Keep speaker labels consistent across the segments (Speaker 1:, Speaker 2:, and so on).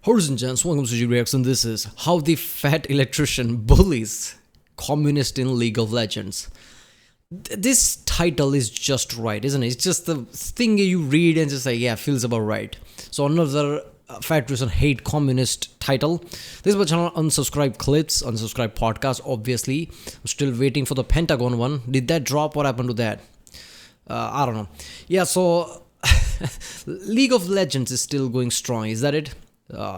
Speaker 1: Ladies and gents, welcome to G Reaction. This is How the Fat Electrician Bullies Communist in League of Legends. This title is just right, isn't it? It's just the thing you read and just like, yeah, feels about right. So another Fat Electrician hate communist title. This is my channel, unsubscribe clips, unsubscribe podcast, obviously. I'm still waiting for the Pentagon one. Did that drop? What happened to that? I don't know. Yeah, so League of Legends is still going strong. Is that it?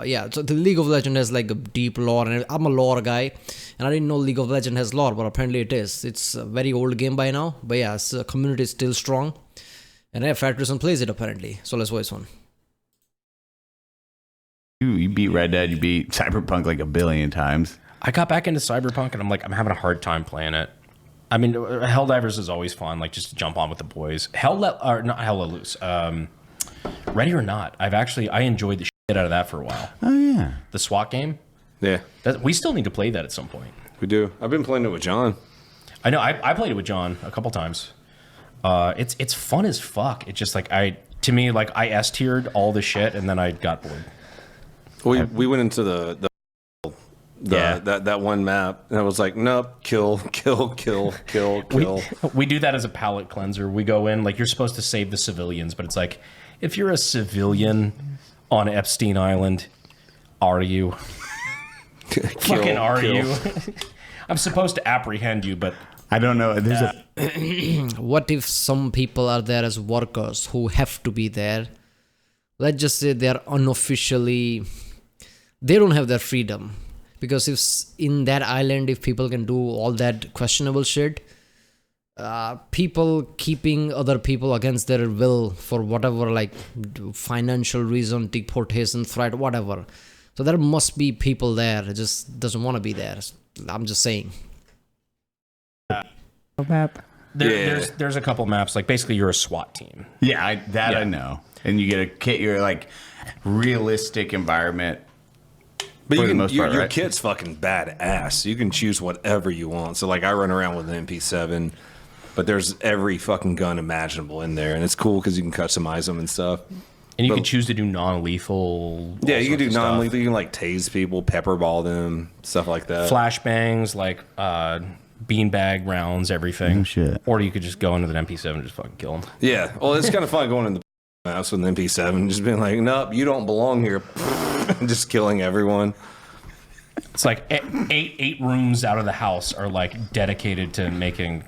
Speaker 1: Yeah, so the League of Legends has like a deep lore, and I'm a lore guy, and I didn't know League of Legends has lore, but apparently it is. It's a very old game by now, but yeah, the community is still strong, and yeah, Fat Electrician plays it apparently. So let's voice one.
Speaker 2: You beat Red Dead, you beat Cyberpunk like a billion times.
Speaker 3: I got back into Cyberpunk, and I'm having a hard time playing it. I mean, Helldivers is always fun, like just to jump on with the boys. Not Hell Let Loose. Ready or Not. I enjoyed the shit out of that for a while.
Speaker 2: Oh yeah,
Speaker 3: the SWAT game.
Speaker 4: Yeah,
Speaker 3: we still need to play that at some point.
Speaker 4: we do. I've been playing it with John.
Speaker 3: I know. I played it with John a couple times. It's fun as fuck. It's just like I S tiered all the shit, and then I got bored.
Speaker 4: We went into that one map, and I was like, nope, kill.
Speaker 3: We do that as a palate cleanser. We go in like you're supposed to save the civilians, but it's like if you're a civilian on Epstein Island, are you? Are you? I'm supposed to apprehend you, but
Speaker 2: I don't know.
Speaker 1: What if some people are there as workers who have to be there? Let's just say they're unofficially, they don't have their freedom. Because if in that island, if people can do all that questionable shit, people keeping other people against their will for whatever, like financial reason, deportation, threat, whatever. So there must be people there that just doesn't want to be there. I'm just saying.
Speaker 2: Map.
Speaker 3: There's a couple maps, like basically you're a SWAT team.
Speaker 2: Yeah, I know. And you get a kit, you're like realistic environment.
Speaker 4: But
Speaker 2: your
Speaker 4: your kit's fucking badass. You can choose whatever you want. So like I run around with an MP7, but there's every fucking gun imaginable in there, and it's cool because you can customize them and stuff.
Speaker 3: And you can choose to do non-lethal.
Speaker 4: Yeah, you can do non-lethal. You can like tase people, pepper ball them, stuff like that.
Speaker 3: Flashbangs, like beanbag rounds, everything.
Speaker 2: Oh, shit.
Speaker 3: Or you could just go into the MP7 and just fucking kill them.
Speaker 4: Yeah, well, it's kind of fun going in the maps with an MP7, just being like, nope, you don't belong here, just killing everyone.
Speaker 3: It's like eight rooms out of the house are like dedicated to making,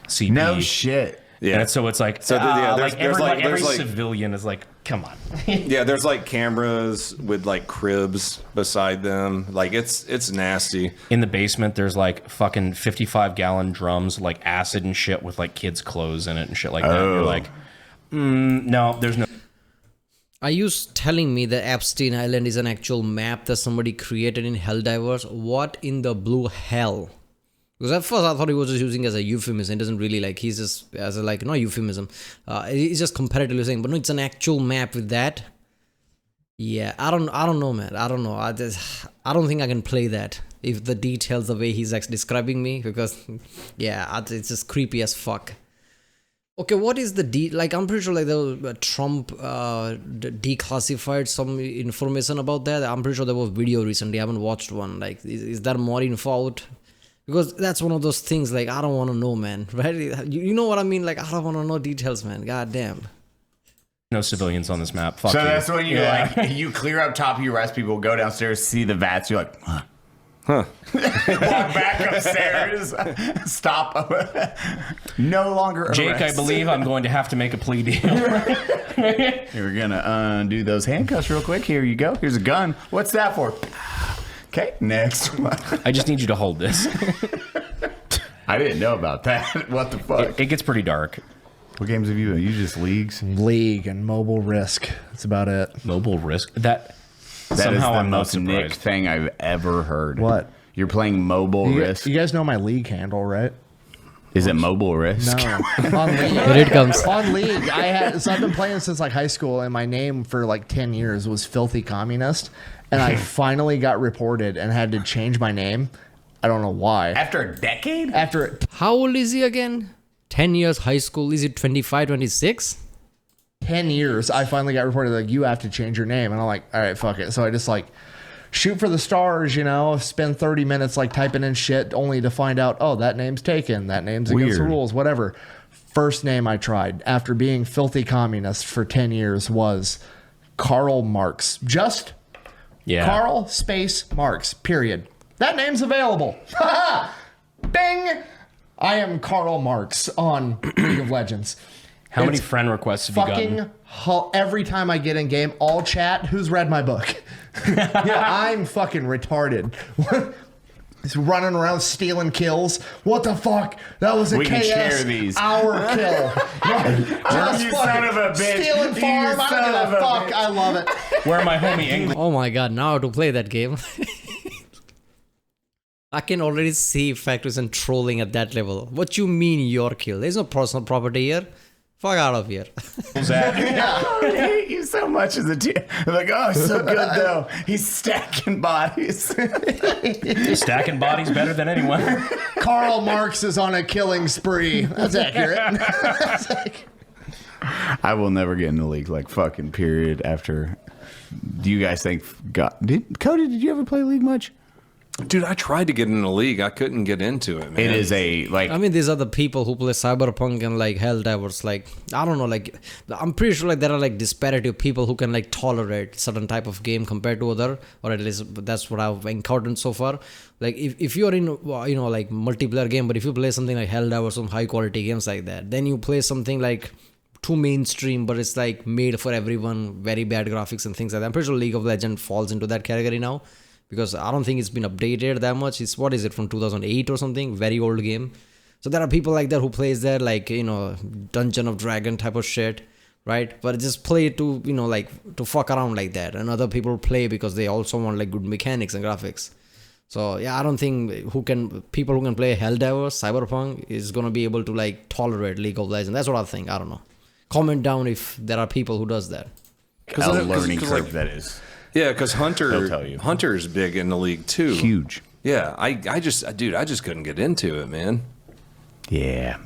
Speaker 3: CP.
Speaker 2: No shit.
Speaker 4: Yeah.
Speaker 3: And so it's like, every civilian is like, come on.
Speaker 4: Yeah, there's like cameras with like cribs beside them. Like it's nasty.
Speaker 3: In the basement, there's like fucking 55-gallon drums, like acid and shit with like kids' clothes in it and shit like that. You're like, no, there's no.
Speaker 1: Are you telling me that Epstein Island is an actual map that somebody created in Helldivers? What in the blue hell? Because at first I thought he was just using it as a euphemism. It doesn't really like, he's just as a like, no euphemism. He's just comparatively saying, but no, it's an actual map with that. Yeah, I don't know, man. I don't know. I don't think I can play that if the details the way he's actually describing me, because yeah, it's just creepy as fuck. Okay, what is the like? I'm pretty sure like the Trump declassified some information about that. I'm pretty sure there was video recently. I haven't watched one. Like, is there more info out? Because that's one of those things, like, I don't want to know, man. Right? You know what I mean? Like, I don't want to know details, man. God damn.
Speaker 3: No civilians on this map. Fuck
Speaker 2: So
Speaker 3: you.
Speaker 2: that's when you like you clear up top, you arrest people, go downstairs, see the vats, you're like, huh. Walk back upstairs, stop. No longer arrest.
Speaker 3: Jake, I believe I'm going to have to make a plea deal.
Speaker 2: We're gonna undo those handcuffs real quick. Here you go. Here's a gun. What's that for? Okay, next one.
Speaker 3: I just need you to hold this.
Speaker 2: I didn't know about that. What the fuck?
Speaker 3: It gets pretty dark.
Speaker 2: What games have you been? You just leagues?
Speaker 5: League and Mobile Risk. That's about it.
Speaker 3: Mobile Risk? That
Speaker 2: Somehow
Speaker 3: is the
Speaker 2: I'm
Speaker 3: most
Speaker 2: most Nick thing I've ever heard.
Speaker 5: What?
Speaker 2: You're playing Mobile Risk?
Speaker 5: You guys know my league handle, right?
Speaker 2: Is it Mobile Risk?
Speaker 5: No. On League.
Speaker 1: Here it comes.
Speaker 5: On League. I've been playing since like high school, and my name for like 10 years was Filthy Communist. And I finally got reported and had to change my name. I don't know why.
Speaker 2: After a decade?
Speaker 1: How old is he again? 10 years high school. Is it 25, 26?
Speaker 5: 10 years, I finally got reported like, you have to change your name. And I'm like, all right, fuck it. So I just like shoot for the stars, you know, spend 30 minutes like typing in shit only to find out, oh, that name's taken. That name's against the
Speaker 2: Weird.
Speaker 5: rules, whatever. First name I tried after being filthy communist for 10 years was Karl Marx. Just Karl space Marx, period. That name's available. Bing! I am Karl Marx on League of Legends.
Speaker 3: How many
Speaker 5: It's
Speaker 3: friend requests have you gotten?
Speaker 5: Every time I get in game, all chat, who's read my book? Yeah, I'm fucking retarded. He's running around stealing kills. What the fuck? That was a
Speaker 2: We can
Speaker 5: KS
Speaker 2: share these.
Speaker 5: hour kill. Just
Speaker 2: You
Speaker 5: fucking
Speaker 2: son of a bitch.
Speaker 5: stealing
Speaker 2: You
Speaker 5: farm. I
Speaker 2: son
Speaker 5: don't
Speaker 2: of
Speaker 5: give a
Speaker 2: a
Speaker 5: fuck.
Speaker 2: bitch.
Speaker 5: I love it.
Speaker 3: Where my homie English.
Speaker 1: Oh my god, now to play that game. I can already see factories and trolling at that level. What you mean your kill? There's no personal property here. Fuck out of here.
Speaker 2: I hate you so much as a team. Like, oh, he's so good though. He's stacking bodies.
Speaker 3: Stacking bodies better than anyone.
Speaker 5: Karl Marx is on a killing spree. That's accurate.
Speaker 2: I will never get in the league, like fucking period. After, do you guys think? Cody, did you ever play League much?
Speaker 4: Dude, I tried to get in the league. I couldn't get into it, man.
Speaker 2: It is a like.
Speaker 1: I mean, these are the people who play Cyberpunk and like Helldivers. Like, I don't know, like, I'm pretty sure like there are like disparity of people who can like tolerate certain type of game compared to other, or at least that's what I've encountered so far. Like, if you're in, you know, like multiplayer game, but if you play something like Helldivers, some high quality games like that, then you play something like too mainstream, but it's like made for everyone, very bad graphics and things like that. I'm pretty sure League of Legends falls into that category now. Because I don't think it's been updated that much. It's, what is it, from 2008 or something? Very old game. So there are people like that who plays that, like, you know, Dungeon of Dragon type of shit, right? But just play to, you know, like, to fuck around like that. And other people play because they also want, like, good mechanics and graphics. So, yeah, I don't think people who can play Helldivers, Cyberpunk, is going to be able to, like, tolerate League of Legends. That's what I think. I don't know. Comment down if there are people who does that.
Speaker 2: A learning curve that is.
Speaker 4: Yeah, because
Speaker 2: They'll tell you.
Speaker 4: Hunter's big in the league too.
Speaker 2: Huge.
Speaker 4: Yeah, I just couldn't get into it, man.
Speaker 2: Yeah.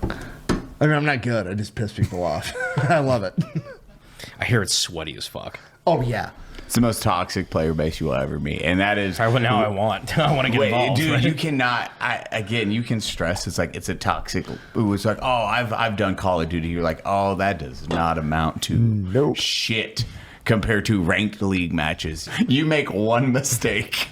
Speaker 5: I mean, I'm not good. I just piss people off. I love it.
Speaker 3: I hear it's sweaty as fuck.
Speaker 5: Oh, yeah.
Speaker 2: It's the most toxic player base you will ever meet, and that is.
Speaker 3: Now I want. I want to get involved.
Speaker 2: Dude,
Speaker 3: right?
Speaker 2: you cannot. Again, you can stress. It's like it's a toxic. Ooh, it's like, oh, I've done Call of Duty. You're like, oh, that does not amount to shit compared to ranked league matches. You make one mistake,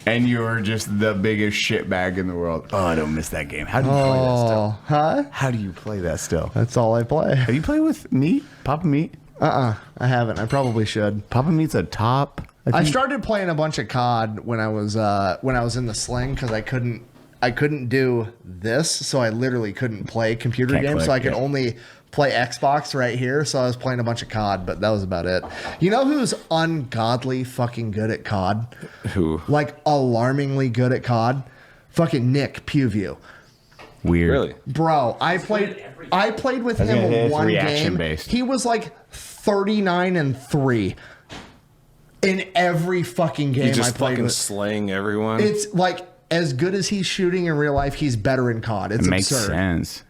Speaker 2: and you're just the biggest shitbag in the world. Oh, I don't miss that game. How do you play that still?
Speaker 5: Huh?
Speaker 2: How do you play that still?
Speaker 5: That's all I play.
Speaker 2: Have you played with meat? Papa Meat?
Speaker 5: I haven't. I probably should.
Speaker 2: Papa Meat's a top.
Speaker 5: I started playing a bunch of COD when I was in the sling because I couldn't do this, so I literally couldn't play computer
Speaker 2: Can't
Speaker 5: games.
Speaker 2: click,
Speaker 5: So I could
Speaker 2: yeah.
Speaker 5: only play Xbox right here. So I was playing a bunch of COD, but that was about it. You know who's ungodly fucking good at COD?
Speaker 4: Who?
Speaker 5: Like alarmingly good at COD? Fucking Nick Pewview.
Speaker 2: Weird.
Speaker 4: Really?
Speaker 5: Bro, I played with
Speaker 2: gonna say
Speaker 5: him
Speaker 2: it's
Speaker 5: one
Speaker 2: reaction
Speaker 5: game.
Speaker 2: based.
Speaker 5: He was like 39-3 in every fucking game
Speaker 4: You
Speaker 5: I
Speaker 4: just
Speaker 5: played
Speaker 4: fucking
Speaker 5: with.
Speaker 4: slaying everyone.
Speaker 5: It's like as good as he's shooting in real life, he's better in COD. It's
Speaker 2: It makes
Speaker 5: absurd.
Speaker 2: sense.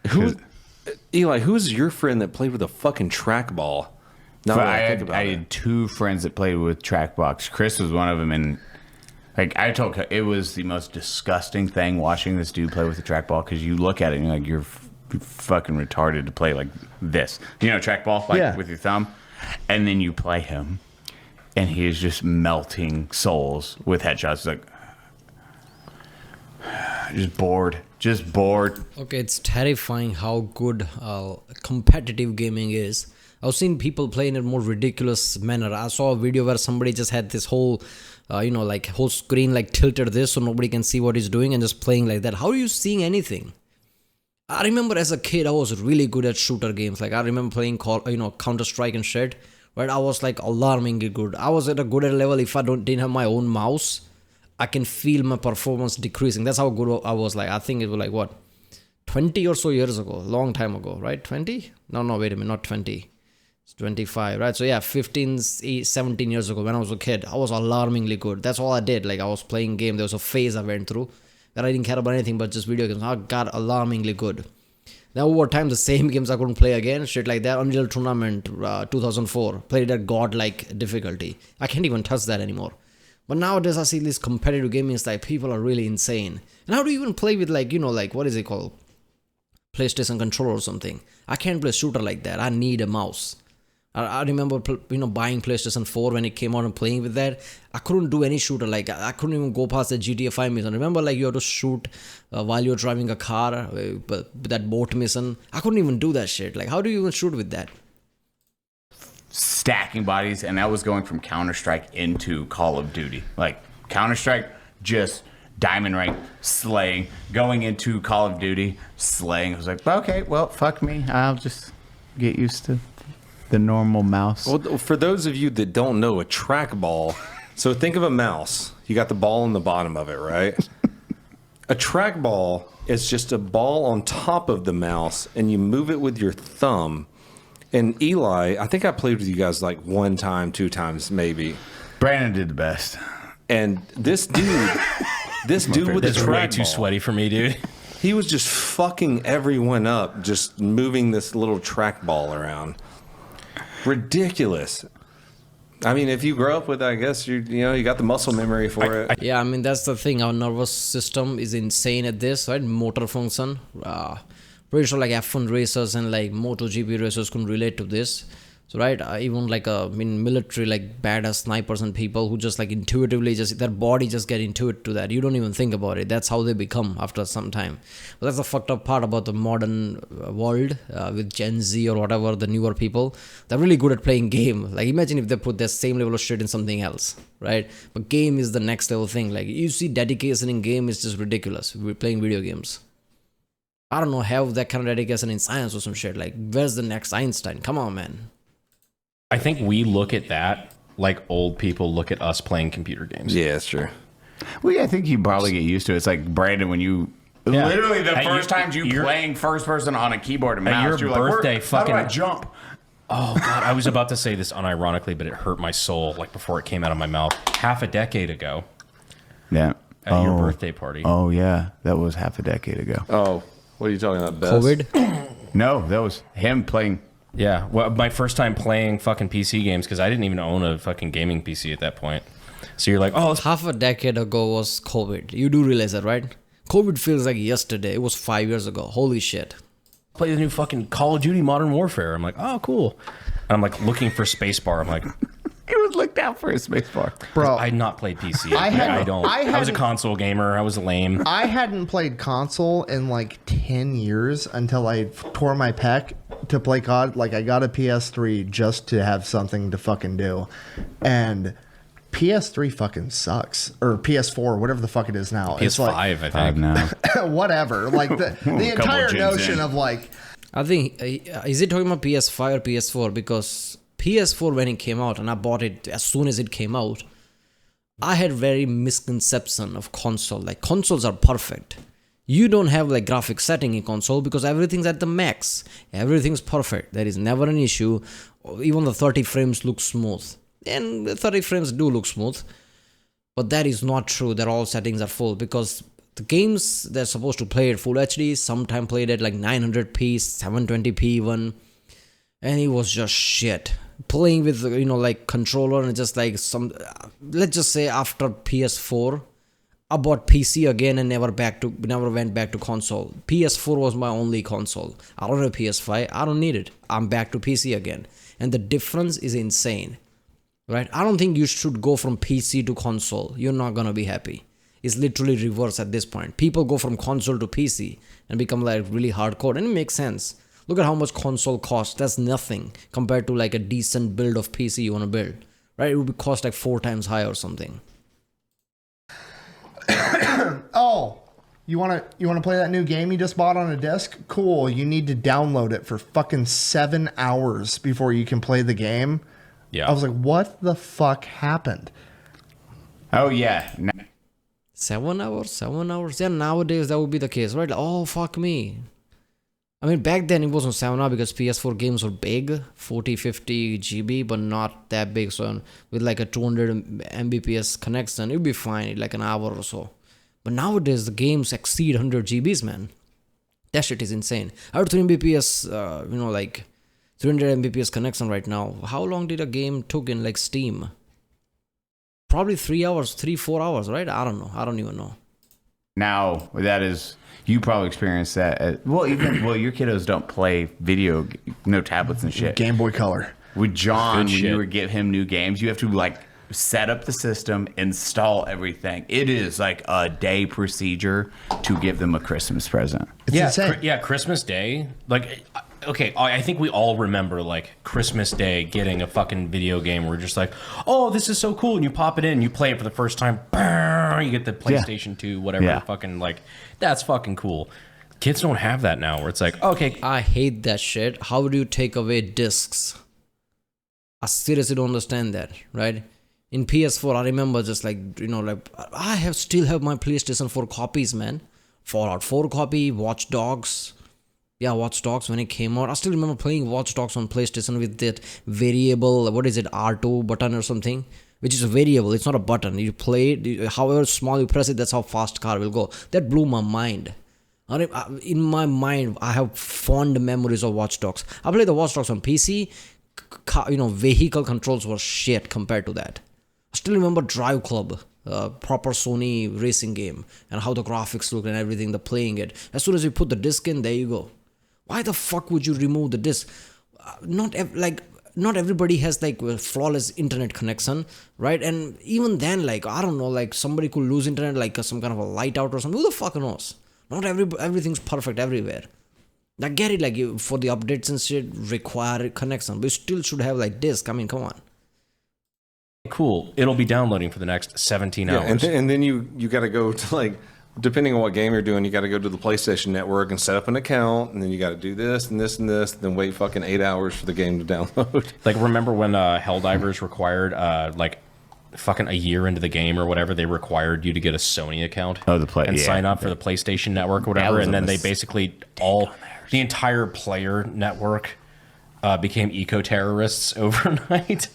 Speaker 4: Eli, who's your friend that played with a fucking trackball? Now
Speaker 2: But
Speaker 4: that
Speaker 2: I
Speaker 4: think about
Speaker 2: had
Speaker 4: it.
Speaker 2: 2 friends that played with trackbox. Chris was one of them, and like I told you, it was the most disgusting thing watching this dude play with the trackball because you look at it and you're like, you're fucking retarded to play like this. You know, trackball, like
Speaker 5: Yeah.
Speaker 2: with your thumb, and then you play him, and he is just melting souls with headshots. Like just bored.
Speaker 1: Okay, it's terrifying how good competitive gaming is. I've seen people play in a more ridiculous manner. I saw a video where somebody just had this whole, like whole screen like tilted this so nobody can see what he's doing and just playing like that. How are you seeing anything? I remember as a kid, I was really good at shooter games. Like I remember playing Counter-Strike and shit. Right, I was like alarmingly good. I was at a good level. If I didn't have my own mouse, I can feel my performance decreasing. That's how good I was. Like I think it was like what, 20 or so years ago, long time ago, right? 20? No, wait a minute, not 20. It's 25, right? So yeah, 15, 17 years ago when I was a kid, I was alarmingly good. That's all I did. Like I was playing game. There was a phase I went through that I didn't care about anything but just video games. I got alarmingly good. Now over time, the same games I couldn't play again, shit like that. Unreal Tournament 2004, played at godlike difficulty. I can't even touch that anymore. But nowadays I see this competitive gaming, it's like people are really insane. And how do you even play with like, like what is it called? PlayStation controller or something. I can't play shooter like that. I need a mouse. I remember buying PlayStation 4 when it came out and playing with that. I couldn't do any shooter. Like I couldn't even go past the GTA 5 mission. Remember, like you had to shoot while you're driving a car, but that boat mission. I couldn't even do that shit. Like how do you even shoot with that?
Speaker 2: Stacking bodies, and that was going from Counter-Strike into Call of Duty. Like Counter-Strike, just diamond rank, slaying. Going into Call of Duty, slaying. I was like, okay, well, fuck me. I'll just get used to the normal mouse.
Speaker 4: Well, for those of you that don't know, a trackball. So think of a mouse. You got the ball in the bottom of it, right? A trackball is just a ball on top of the mouse, and you move it with your thumb. And Eli, I think I played with you guys like 1 time, 2 times, maybe.
Speaker 2: Brandon did the best.
Speaker 4: And this dude with the
Speaker 3: It's way too
Speaker 4: trackball,
Speaker 3: sweaty for me, dude.
Speaker 4: he was just fucking everyone up, just moving this little trackball around. Ridiculous. I mean, if you grow up with it, I guess you got the muscle memory for it.
Speaker 1: Yeah, I mean that's the thing. Our nervous system is insane at this, right? Motor function. Pretty sure like F1 racers and like MotoGP racers can relate to this. So right, even like military like badass snipers and people who just like intuitively their body just get into it to that. You don't even think about it. That's how they become after some time. But that's the fucked up part about the modern world with Gen Z or whatever, the newer people. They're really good at playing game. Like imagine if they put their same level of shit in something else, right? But game is the next level thing. Like you see dedication in game is just ridiculous. We're playing video games. I don't know, have that kind of dedication in science or some shit. Like where's the next Einstein? Come on, man.
Speaker 3: I think we look at that like old people look at us playing computer games.
Speaker 4: Yeah, that's true.
Speaker 2: Well, yeah, I think you probably get used to it. It's like Brandon when you literally the first time you playing first person on a keyboard and mouse.
Speaker 3: Your
Speaker 2: You're
Speaker 3: birthday,
Speaker 2: like, how do I
Speaker 3: fucking
Speaker 2: jump?
Speaker 3: Oh god, I was about to say this unironically, but it hurt my soul like before it came out of my mouth. Half a decade ago
Speaker 2: Yeah.
Speaker 3: at your birthday party.
Speaker 2: Oh yeah, that was half a decade ago.
Speaker 4: Oh, what are you talking about, Bess?
Speaker 1: COVID?
Speaker 2: No, that was him playing.
Speaker 3: Yeah, well, my first time playing fucking PC games because I didn't even own a fucking gaming PC at that point. So you're like, oh,
Speaker 1: Half a decade ago was COVID. You do realize that, right? COVID feels like yesterday. It was 5 years ago. Holy shit.
Speaker 3: play the new fucking Call of Duty Modern Warfare. I'm like, oh, cool. And I'm like looking for spacebar. I'm like,
Speaker 2: He was looked out for his spacebar.
Speaker 5: Bro,
Speaker 3: I'd not played PC.
Speaker 5: I
Speaker 3: don't. I was a console gamer. I was lame.
Speaker 5: I hadn't played console in like 10 years until I tore my pec to play COD. Like, I got a PS3 just to have something to fucking do. And PS3 fucking sucks. Or PS4, whatever the fuck it is now. It's
Speaker 3: PS5,
Speaker 5: like,
Speaker 3: I think.
Speaker 2: now.
Speaker 5: whatever. Like, the entire
Speaker 2: gens
Speaker 5: notion
Speaker 2: in.
Speaker 5: of like,
Speaker 1: I think, is he talking about PS5 or PS4? Because PS4, when it came out, and I bought it as soon as it came out, I had very misconception of console. Like, consoles are perfect. You don't have like graphic setting in console because everything's at the max. Everything's perfect. There is never an issue. Even the 30 frames look smooth. And the 30 frames do look smooth. But that is not true that all settings are full, because the games they're supposed to play at full HD, sometimes played at like 900p, 720p even. And it was just shit. Playing with, like controller and just like some, let's just say after PS4, I bought PC again and never went back to console. PS4 was my only console. I don't have PS5. I don't need it. I'm back to PC again. And the difference is insane. Right? I don't think you should go from PC to console. You're not gonna be happy. It's literally reverse at this point. People go from console to PC and become like really hardcore, and it makes sense. Look at how much console costs. That's nothing compared to like a decent build of PC you want to build. Right? It would cost like 4 times higher or something.
Speaker 5: oh, you wanna play that new game you just bought on a disc? Cool. You need to download it for fucking 7 hours before you can play the game.
Speaker 3: Yeah.
Speaker 5: I was like, what the fuck happened?
Speaker 2: Oh yeah.
Speaker 1: 7 hours? 7 hours? Yeah, nowadays that would be the case, right? Oh, fuck me. I mean, back then it wasn't 7 hours because PS4 games were big, 40, 50 GB, but not that big. So with like a 200 Mbps connection, it would be fine, like an hour or so. But nowadays the games exceed 100 GBs, man. That shit is insane. I have 3 Mbps, like 300 Mbps connection right now. How long did a game took in like Steam? Probably 3 hours, 4 hours, right? I don't know. I don't even know.
Speaker 2: Now, that is, you probably experienced that. Your kiddos don't play no tablets and shit.
Speaker 5: Game Boy Color.
Speaker 2: With John, when you would give him new games, you have to like set up the system, install everything. It is like a day procedure to give them a Christmas present.
Speaker 5: It's insane.
Speaker 3: Christmas Day. Like, okay, I think we all remember like Christmas Day getting a fucking video game where we're just like, oh, this is so cool, and you pop it in, you play it for the first time, you get the PlayStation 2, whatever, fucking like, that's fucking cool. Kids don't have that now, where it's like, okay,
Speaker 1: I hate that shit. How do you take away discs? I seriously don't understand that, right? In PS4, I remember just like, still have my PlayStation 4 copies, man. Fallout 4 copy, Watch Dogs. Yeah, Watch Dogs when it came out. I still remember playing Watch Dogs on PlayStation with that variable, what is it, R2 button or something? Which is a variable, it's not a button. You play it, however small you press it, that's how fast car will go. That blew my mind. In my mind, I have fond memories of Watch Dogs. I played the Watch Dogs on PC. Vehicle controls were shit compared to that. I still remember Drive Club, proper Sony racing game, and how the graphics look and everything, the playing it. As soon as you put the disc in, there you go. Why the fuck would you remove the disc? Not everybody has like a flawless internet connection, right? And even then, like, I don't know, like somebody could lose internet, like some kind of a light out or something. Who the fuck knows? Not everything's perfect everywhere. I get it, like for the updates and shit require connection, but you still should have like disc. I mean, come on.
Speaker 3: Cool. It'll be downloading for the next 17 hours.
Speaker 4: And then you got to go to like, depending on what game you're doing, you got to go to the PlayStation Network and set up an account, and then you got to do this and this and this, and then wait fucking 8 hours for the game to download.
Speaker 3: Like, remember when Helldivers required like fucking a year into the game or whatever, they required you to get a Sony account and sign up for the PlayStation Network or whatever, and then they basically the entire player network became eco-terrorists overnight.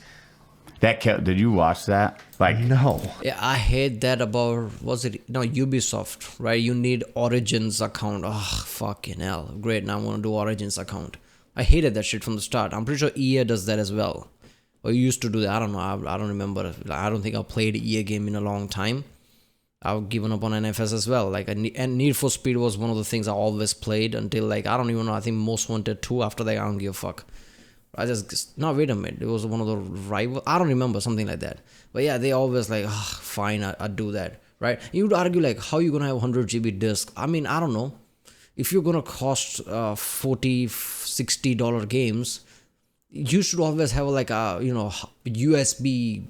Speaker 2: Did you watch that? Like,
Speaker 5: No.
Speaker 1: Yeah, I hate that about, Ubisoft, right? You need Origins account. Oh, fucking hell. Great, now I want to do Origins account. I hated that shit from the start. I'm pretty sure EA does that as well. Or used to do that. I don't know. I don't remember. I don't think I've played EA game in a long time. I've given up on NFS as well. Like, and Need for Speed was one of the things I always played until, like, I don't even know. I think Most Wanted 2. After that, I don't give a fuck. Wait a minute. It was one of the rival. I don't remember, something like that. But yeah, they always like, fine, I'd do that, right? You'd argue like, how you gonna have 100 GB disc? I mean, I don't know. If you're gonna cost $40, $60 games, you should always have like a USB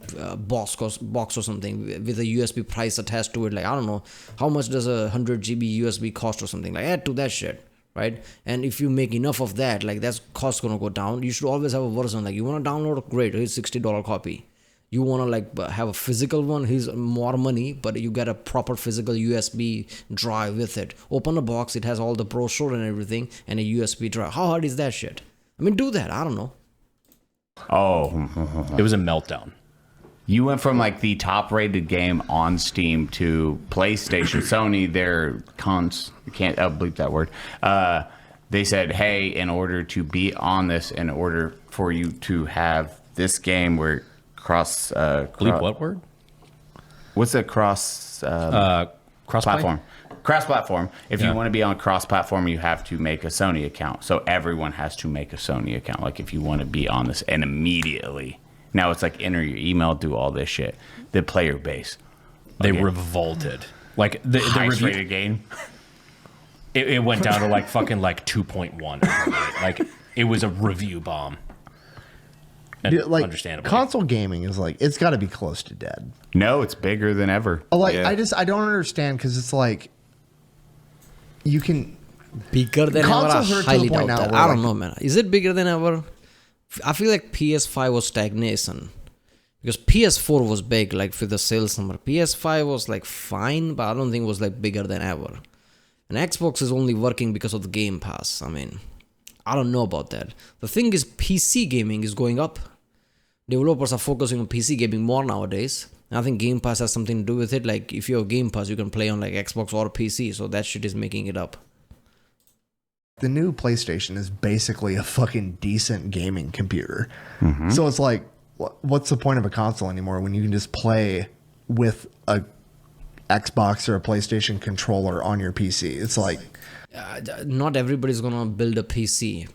Speaker 1: box or something with a USB price attached to it. Like, I don't know, how much does a 100 GB USB cost or something? Like, add to that shit. Right? And if you make enough of that, like, that's cost gonna go down. You should always have a version. Like, you want to download, great, here's $60 copy. You want to like have a physical one, here's more money, but you get a proper physical USB drive with it. Open the box, it has all the brochure and everything, and a USB drive. How hard is that shit? I mean, do that. I don't know.
Speaker 3: It was a meltdown.
Speaker 2: You went from like the top rated game on Steam to PlayStation. Sony, their cons, can't bleep that word. They said, hey, in order to be on this, in order for you to have this game where
Speaker 3: bleep what word?
Speaker 2: What's a cross platform? Cross platform. If you want to be on cross platform, you have to make a Sony account. So everyone has to make a Sony account. Like, if you want to be on this, and immediately. Now it's like, enter your email, do all this shit. The player base.
Speaker 3: They revolted. Like, the review
Speaker 2: rated game.
Speaker 3: It went down to like fucking like 2.1. Like, it was a review bomb.
Speaker 5: Dude, like,
Speaker 3: understandable.
Speaker 5: console gaming is like, it's got to be close to dead.
Speaker 2: No, it's bigger than ever.
Speaker 5: Like, I don't understand, because it's like, you can
Speaker 1: bigger than
Speaker 5: consoles
Speaker 1: ever.
Speaker 5: are
Speaker 1: I
Speaker 5: to
Speaker 1: highly
Speaker 5: the point
Speaker 1: doubt
Speaker 5: now
Speaker 1: that.
Speaker 5: where,
Speaker 1: I don't
Speaker 5: like,
Speaker 1: know, man. Is it bigger than ever? I feel like PS5 was stagnation, because PS4 was big, like, for the sales number. PS5 was like fine, but I don't think it was like bigger than ever. And Xbox is only working because of the Game Pass. I mean, I don't know about that. The thing is, PC gaming is going up. Developers are focusing on PC gaming more nowadays. And I think Game Pass has something to do with it. Like, if you have Game Pass, you can play on like Xbox or PC. So that shit is making it up.
Speaker 5: The new PlayStation is basically a fucking decent gaming computer. So it's like, what's the point of a console anymore when you can just play with a Xbox or a PlayStation controller on your PC? It's like,
Speaker 1: not everybody's gonna build a PC,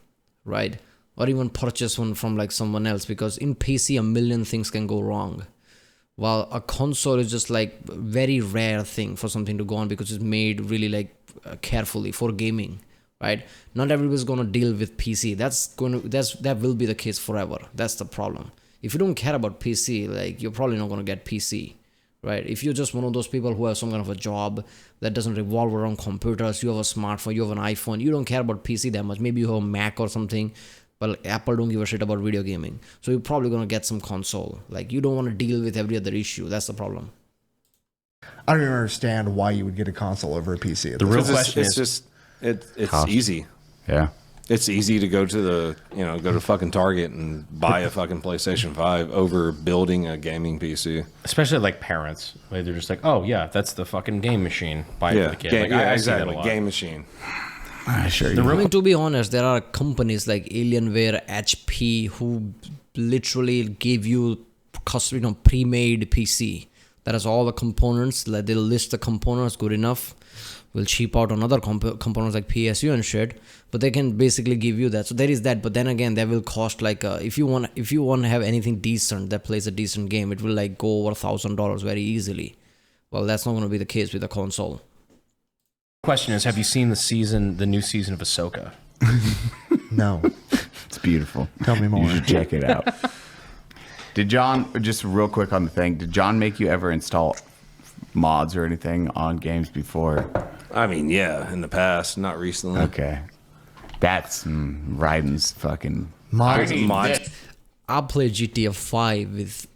Speaker 1: right? Or even purchase one from like someone else, because in PC a million things can go wrong. While a console is just like a very rare thing for something to go on, because it's made really like carefully for gaming, right? Not everybody's gonna deal with PC. That will be the case forever. That's the problem. If you don't care about PC, like, you're probably not gonna get PC, right? If you're just one of those people who have some kind of a job that doesn't revolve around computers, you have a smartphone, you have an iPhone, you don't care about PC that much. Maybe you have a Mac or something, but Apple don't give a shit about video gaming. So you're probably gonna get some console. Like, you don't want to deal with every other issue. That's the problem.
Speaker 5: I don't even understand why you would get a console over a PC.
Speaker 3: The real
Speaker 4: 'Cause
Speaker 3: question
Speaker 4: it's
Speaker 3: is,
Speaker 4: just it's
Speaker 2: Cost.
Speaker 4: easy.
Speaker 2: Yeah.
Speaker 4: It's easy to go to fucking Target and buy a fucking PlayStation 5 over building a gaming PC.
Speaker 3: especially like parents, like they're just like, oh yeah, that's the fucking game machine. Buy it for the kid. Like, I see that a
Speaker 4: exactly.
Speaker 3: lot.
Speaker 4: Game machine.
Speaker 2: Sure.
Speaker 1: I mean, to be honest, there are companies like Alienware, HP, who literally give you custom, pre-made PC that has all the components. Like, they'll list the components good enough. Will cheap out on other components like PSU and shit, but they can basically give you that. So there is that. But then again, that will cost like if you want to have anything decent that plays a decent game, it will like go over $1,000 very easily. Well, that's not going to be the case with a console.
Speaker 3: Question is, have you seen the new season of Ahsoka?
Speaker 5: No.
Speaker 2: It's beautiful.
Speaker 5: Tell me more.
Speaker 2: You should check it out. Did John, just real quick on the thing, did John make you ever install mods or anything on games before?
Speaker 4: I mean, yeah, in the past, not recently.
Speaker 2: Okay. That's Ryden's fucking...
Speaker 5: Mods.
Speaker 1: I played GTA 5 with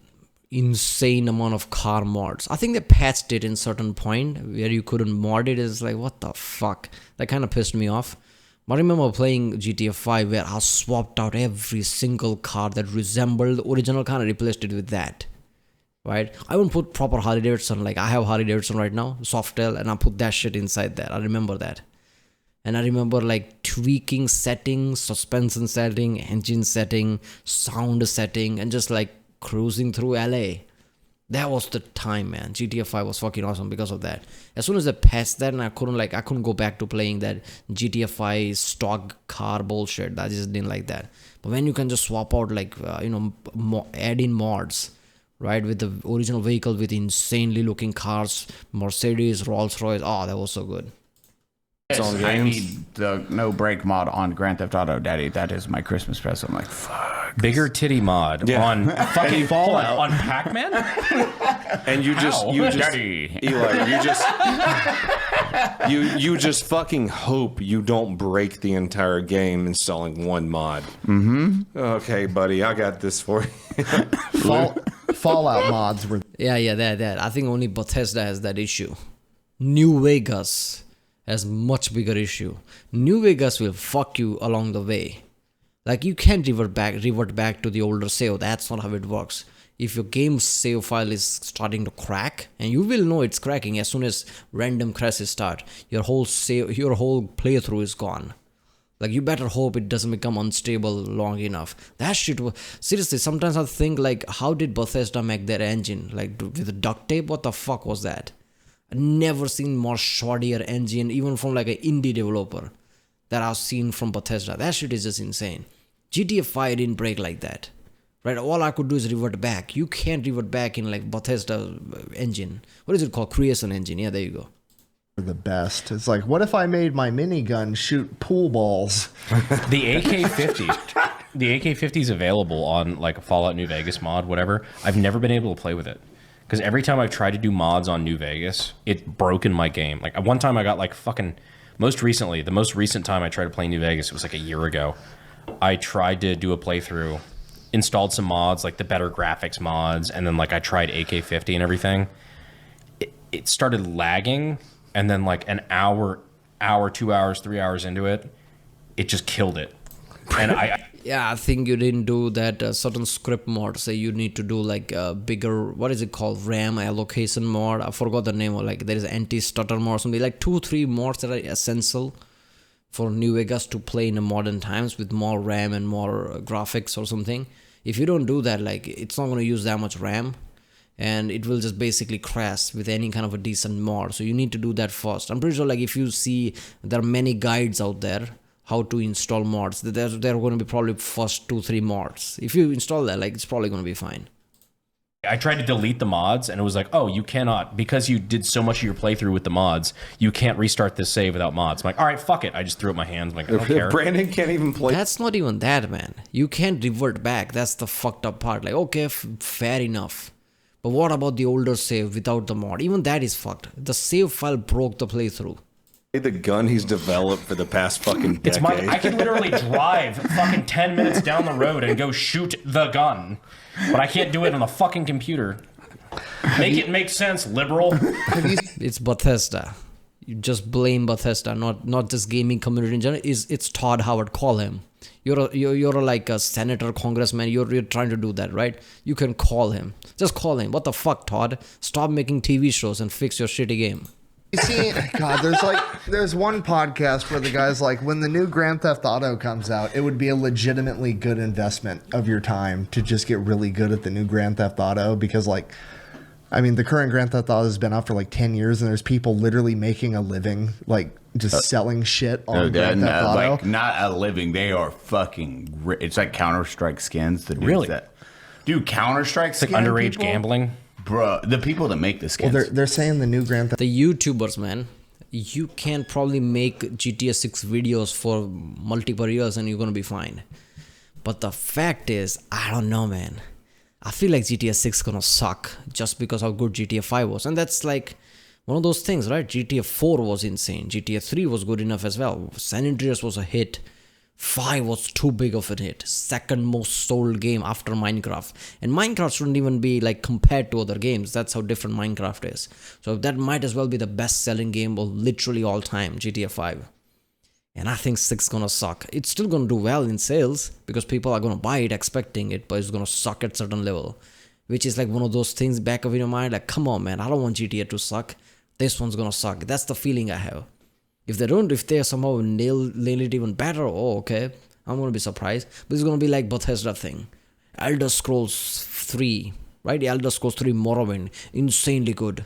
Speaker 1: insane amount of car mods. I think they patched it in certain point where you couldn't mod it. It's like, what the fuck? That kind of pissed me off. But I remember playing GTA 5 where I swapped out every single car that resembled the original car and replaced it with that. Right? I wouldn't put proper Harley Davidson. Like, I have Harley Davidson right now, Softail, and I put that shit inside that. I remember that. And I remember like tweaking settings, suspension setting, engine setting, sound setting, and just like cruising through LA. That was the time, man. GTA 5 was fucking awesome because of that. As soon as I passed that, and I couldn't go back to playing that GTA 5 stock car bullshit. I just didn't like that. But when you can just swap out like add in mods, right, with the original vehicle with insanely looking cars, Mercedes, Rolls Royce. Oh, that was so good.
Speaker 2: I need the no brake mod on Grand Theft Auto, Daddy. That is my Christmas present. I'm like, fuck.
Speaker 3: Bigger titty mod on fucking Fallout on Pac-Man.
Speaker 4: And you just
Speaker 2: Daddy.
Speaker 4: Eli, you just fucking hope you don't break the entire game installing one mod. Okay, buddy, I got this for you.
Speaker 5: Fallout mods were
Speaker 1: Yeah, that. I think only Bethesda has that issue. New Vegas has much bigger issue. New Vegas will fuck you along the way. Like, you can't revert back to the older save. That's not how it works. If your game's save file is starting to crack, and you will know it's cracking as soon as random crashes start, your whole playthrough is gone. Like, you better hope it doesn't become unstable long enough. That shit was... Seriously, sometimes I think, like, how did Bethesda make their engine? Like, with duct tape? What the fuck was that? I've never seen more shoddier engine, even from like an indie developer, that I've seen from Bethesda. That shit is just insane. GTA 5 didn't break like that. Right? All I could do is revert back. You can't revert back in like Bethesda engine. What is it called? Creation engine. Yeah, there you go.
Speaker 5: the best. It's like, what if I made my minigun shoot pool balls?
Speaker 3: The AK-50. The AK-50 is available on like a Fallout New Vegas mod, whatever. I've never been able to play with it. Because every time I've tried to do mods on New Vegas, it's broken my game. Like one time I got like fucking... the most recent time I tried to play New Vegas, it was like a year ago. I tried to do a playthrough, installed some mods, like the better graphics mods, and then like I tried AK-50 and everything. It started lagging, and then like an hour, 2 hours, 3 hours into it, it just killed it. And
Speaker 1: Yeah, I think you didn't do that certain script mod. Say you need to do like a bigger, what is it called, RAM allocation mod. I forgot the name. Or like there is anti-stutter mod or something. Like 2-3 mods that are essential for New Vegas to play in the modern times with more RAM and more graphics or something. If you don't do that, like, it's not going to use that much RAM, and it will just basically crash with any kind of a decent mod. So you need to do that first. I'm pretty sure, like, if you see there are many guides out there how to install mods, there are going to be probably first 2-3 mods. If you install that, like, it's probably going to be fine.
Speaker 3: I tried to delete the mods, and it was like, oh, you cannot, because you did so much of your playthrough with the mods, you can't restart this save without mods. I'm like, all right, fuck it. I just threw up my hands. I'm like, I don't care.
Speaker 4: Brandon can't even play.
Speaker 1: That's not even that, man. You can't revert back. That's the fucked up part. Like, okay, fair enough. But what about the older save without the mod? Even that is fucked. The save file broke the playthrough.
Speaker 4: The gun he's developed for the past fucking decade.
Speaker 3: I can literally drive fucking 10 minutes down the road and go shoot the gun, but I can't do it on the fucking computer. Make it make sense, liberal.
Speaker 1: It's Bethesda. You just blame Bethesda, not just gaming community in general. It's Todd Howard. Call him. You're like a senator, congressman. You're trying to do that, right? You can call him. Just call him. What the fuck, Todd? Stop making TV shows and fix your shitty game.
Speaker 5: You see, God, there's one podcast where the guy's like, when the new Grand Theft Auto comes out, it would be a legitimately good investment of your time to just get really good at the new Grand Theft Auto, because, like, I mean, the current Grand Theft Auto has been out for like 10 years, and there's people literally making a living, like, just selling shit on Grand Theft Auto.
Speaker 2: Like, not a living. They are fucking. It's like Counter-Strike skins. The dudes
Speaker 3: Really?
Speaker 2: Dude, Counter-Strike skins.
Speaker 3: Like underage
Speaker 2: people?
Speaker 3: Gambling.
Speaker 2: Bro, the people that make the skins.
Speaker 5: Well, they're saying the new Grand Theft.
Speaker 1: The YouTubers, man, you can probably make GTA 6 videos for multiple years and you're gonna be fine. But the fact is, I don't know, man. I feel like GTA 6 gonna suck just because how good GTA 5 was. And that's like one of those things, right? GTA 4 was insane. GTA 3 was good enough as well. San Andreas was a hit. 5 was too big of a hit. Second most sold game after Minecraft. And Minecraft shouldn't even be like compared to other games. That's how different Minecraft is. So that might as well be the best selling game of literally all time, GTA 5. And I think 6 gonna suck. It's still gonna do well in sales because people are gonna buy it expecting it, but it's gonna suck at certain level. Which is like one of those things back of your mind, like, come on, man, I don't want GTA to suck. This one's gonna suck. That's the feeling I have. If they somehow nail it even better, oh, okay, I'm gonna be surprised. But it's gonna be like Bethesda thing. Elder Scrolls 3, right? Elder Scrolls 3 Morrowind, insanely good.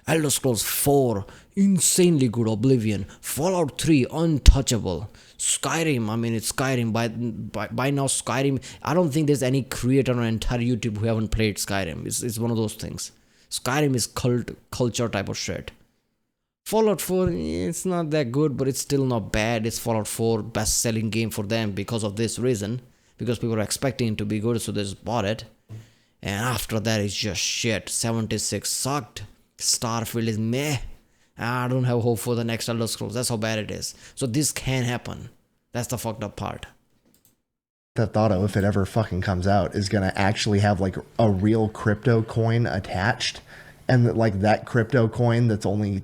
Speaker 1: Elder Scrolls 4, insanely good. Oblivion. Fallout 3, untouchable. Skyrim, I mean, it's Skyrim. By now, Skyrim, I don't think there's any creator on entire YouTube who haven't played Skyrim. It's one of those things. Skyrim is culture type of shit. Fallout 4, it's not that good, but it's still not bad. It's Fallout 4, best selling game for them because of this reason. Because people are expecting it to be good, so they just bought it. And after that, it's just shit. 76 sucked. Starfield is meh. I don't have hope for the next Elder Scrolls. That's how bad it is. So this can happen. That's the fucked up part.
Speaker 5: Theft Auto, if it ever fucking comes out, is gonna actually have like a real crypto coin attached, and that, like, that crypto coin that's only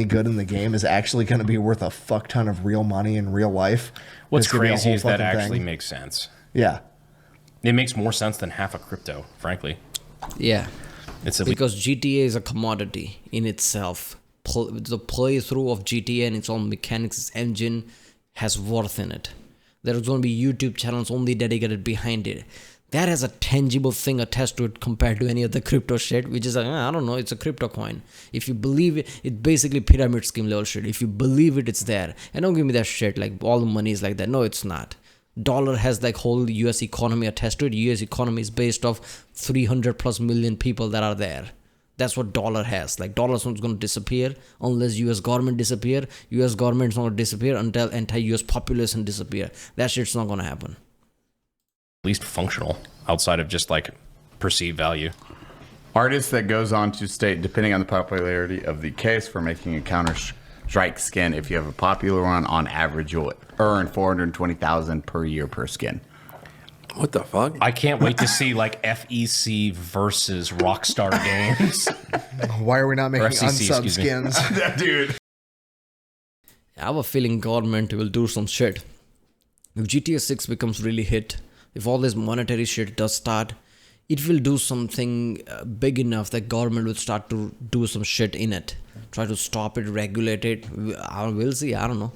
Speaker 5: good in the game is actually going to be worth a fuck ton of real money in real life.
Speaker 3: What's crazy is that actually makes sense.
Speaker 5: Yeah.
Speaker 3: It makes more sense than half a crypto, frankly.
Speaker 1: Yeah.
Speaker 3: It's
Speaker 1: because GTA is a commodity in itself. The playthrough of GTA and its own mechanics, its engine, has worth in it. There's going to be YouTube channels only dedicated behind it. That has a tangible thing attached to it compared to any other crypto shit, which is like, I don't know, it's a crypto coin. If you believe it, it's basically pyramid scheme level shit. If you believe it, it's there. And don't give me that shit, like all the money is like that. No, it's not. Dollar has like whole US economy attached to it. US economy is based off 300 plus million people that are there. That's what dollar has. Like, dollar's not going to disappear unless US government disappear. US government's not going to disappear until entire US population disappear. That shit's not going to happen.
Speaker 3: Least functional outside of just like perceived value.
Speaker 2: Artist that goes on to state, depending on the popularity of the case for making a Counter-Strike skin, if you have a popular one, on average you'll earn $420,000 per year per skin.
Speaker 4: What the fuck?
Speaker 3: I can't wait to see like FEC versus Rockstar Games.
Speaker 5: Why are we not making
Speaker 3: FCC,
Speaker 5: unsub skins?
Speaker 2: Dude.
Speaker 1: I have a feeling government will do some shit. If GTA 6 becomes really hit, if all this monetary shit does start, it will do something big enough that government will start to do some shit in it. Try to stop it, regulate it. We'll see, I don't know.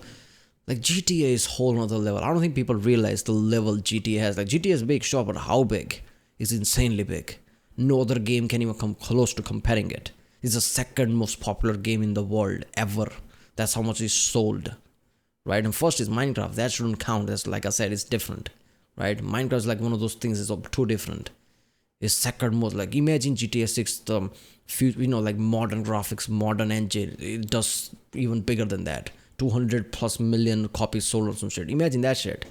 Speaker 1: Like GTA is whole nother level. I don't think people realize the level GTA has. Like GTA is big, sure, but how big? It's insanely big. No other game can even come close to comparing it. It's the second most popular game in the world ever. That's how much is sold, right? And first is Minecraft. That shouldn't count. That's, like I said, it's different, right? Minecraft is like one of those things. It's too different. It's second most. Like imagine GTA 6, the like modern graphics, modern engine. It does even bigger than that. 200 plus million copies sold or some shit. Imagine that shit.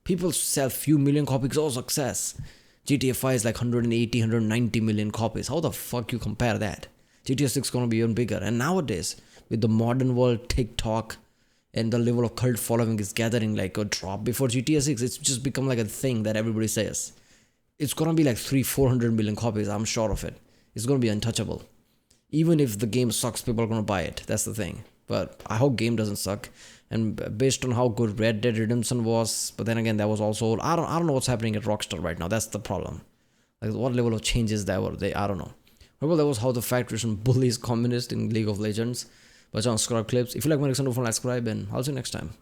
Speaker 1: People sell few million copies. Oh, success. GTA 5 is like 180, 190 million copies. How the fuck you compare that? GTA 6 is gonna be even bigger. And nowadays, with the modern world, TikTok, and the level of cult following is gathering like a drop before GTA 6, it's just become like a thing that everybody says. It's gonna be like 300-400 million copies, I'm sure of it. It's gonna be untouchable. Even if the game sucks, people are gonna buy it. That's the thing. But I hope game doesn't suck. And based on how good Red Dead Redemption was, but then again, that was also I don't know what's happening at Rockstar right now. That's the problem. Like what level of changes that were they? I don't know. Well, that was how the factories and bullies communist in League of Legends. But on subscribe clips. If you like my next one, don't forget to subscribe, and I'll see you next time.